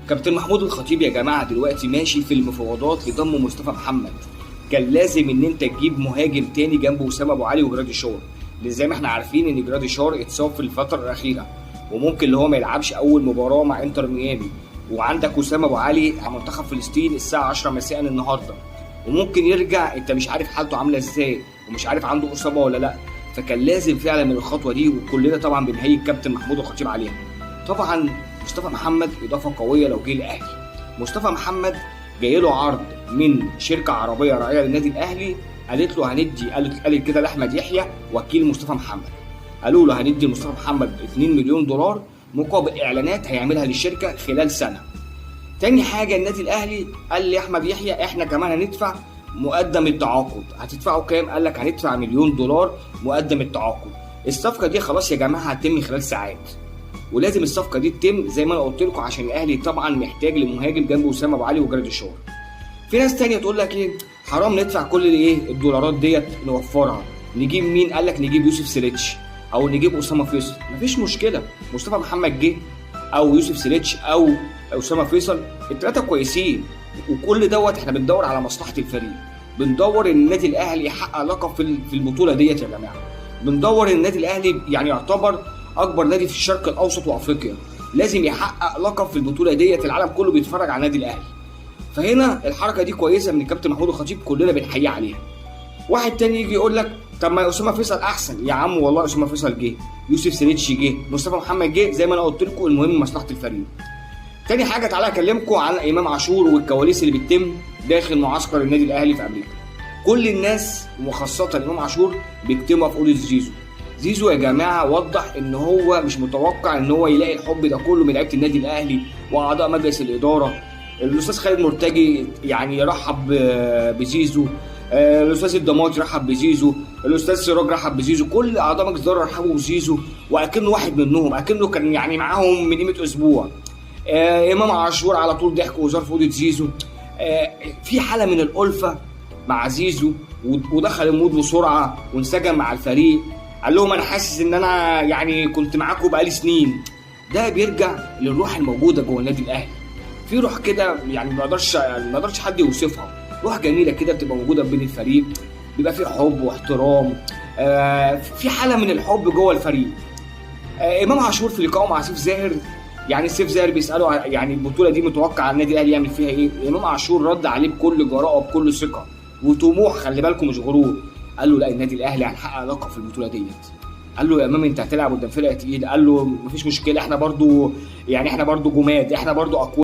كابتن محمود الخطيب يا جماعه دلوقتي ماشي في المفاوضات لضم مصطفى محمد. كان لازم ان انت تجيب مهاجم تاني جنب وسام ابو علي وجراديشار، لان زي ما احنا عارفين ان جراديشار اتصاب في الفتره الاخيره وممكن اللي هو ما يلعبش اول مباراه مع انتر ميامي. وعندك وسام ابو علي على منتخب فلسطين الساعه 10 مساء النهارده، وممكن يرجع انت مش عارف حالته عامله ازاي ومش عارف عنده اصابه ولا لا. فكان لازم فعلا من الخطوه دي، وكلنا طبعا بنهيئ الكابتن محمود الخطيب عليها. طبعا مصطفى محمد اضافه قويه لو جه الاهلي. مصطفى محمد جاي له عرض من شركه عربيه راعيه للنادي الاهلي، قالت له هندي، قالت كده لاحمد يحيى وكيل مصطفى محمد، قالوا له هندي مصطفى محمد 2 مليون دولار مقابل اعلانات هيعملها للشركه خلال سنه. تاني حاجه النادي الاهلي قال لاحمد يحيى احنا كمان هندفع مقدم التعاقد. هتدفعوا كام؟ قال لك هندفع 1 مليون دولار مقدم التعاقد. الصفقه دي خلاص يا جماعه هتتم خلال ساعات، ولازم الصفقه دي تتم زي ما انا قلت لكم، عشان الاهلي طبعا محتاج لمهاجم جنب وسام ابو علي وجراديشار. في ناس تانية تقول لك ايه، حرام ندفع كل الدولارات ديت نوفرها، نجيب مين؟ قال لك نجيب يوسف سيليتش او نجيب اسامه فيصل. مفيش مشكله، مصطفى محمد جه او يوسف سيليتش او اسامه فيصل، الثلاثه كويسين، وكل دوت احنا بندور على مصلحه الفريق، بندور ان النادي الاهلي يحقق لقب في البطوله ديت يا جماعه، بندور ان النادي الاهلي يعني يعتبر اكبر نادي في الشرق الاوسط وافريقيا، لازم يحقق لقب في البطوله ديت، العالم كله بيتفرج على النادي الاهلي. فهنا الحركه دي كويسه من الكابتن محمود الخطيب، كلنا بنحييه عليها. واحد تاني يجي يقول لك طب ما اسامه فيصل احسن. يا عم والله اسامه فيصل جه، يوسف سيليتش جه، مصطفى محمد جه، زي ما انا قلت لكم المهم مصلحه الفريق. تاني حاجه تعالى اكلمكم عن امام عاشور والكواليس اللي بتتم داخل معسكر النادي الاهلي في امريكا. كل الناس وخاصه امام عاشور بيكتموا في اوضه زيزو يا جماعه وضح ان هو مش متوقع ان هو يلاقي الحب ده كله من لعيبه النادي الاهلي واعضاء مجلس الاداره. الاستاذ خالد مرتجي يعني رحب بزيزو، الاستاذ الضماطي رحب بزيزو، الاستاذ سراج رحب بزيزو، كل اعضاء مجلس الاداره رحبوا بزيزو واكنه واحد منهم، اكنه كان يعني معاهم من قيمه اسبوع. امام عاشور على طول ضحك وهزار في اوضه زيزو. في حاله من الالفه مع زيزو، ودخل المود بسرعه وانسجم مع الفريق، قال لهم انا حاسس ان انا يعني كنت معاكم بقالي سنين. ده بيرجع للروح الموجوده جوه النادي الاهلي، في روح كده يعني ما يقدرش حد يوصفها، روح جميله كده بتبقى موجوده بين الفريق، بيبقى في حب واحترام، في حاله من الحب جوه الفريق. امام عاشور في لقائه مع سيف زاهر، يعني سيف زاهر بيساله يعني البطوله دي متوقع النادي الاهلي يعمل فيها ايه؟ امام عاشور رد عليه بكل جراءه وبكل ثقه وطموح، خلي بالكم مش غرور. قال له لا النادي الاهلي هنحقق لقب في البطوله ديت. قال له يا امام انت هتلعب قدام فرقه تقيله، قال له مفيش مشكله، احنا برضو جماد، احنا برضو اقوياء.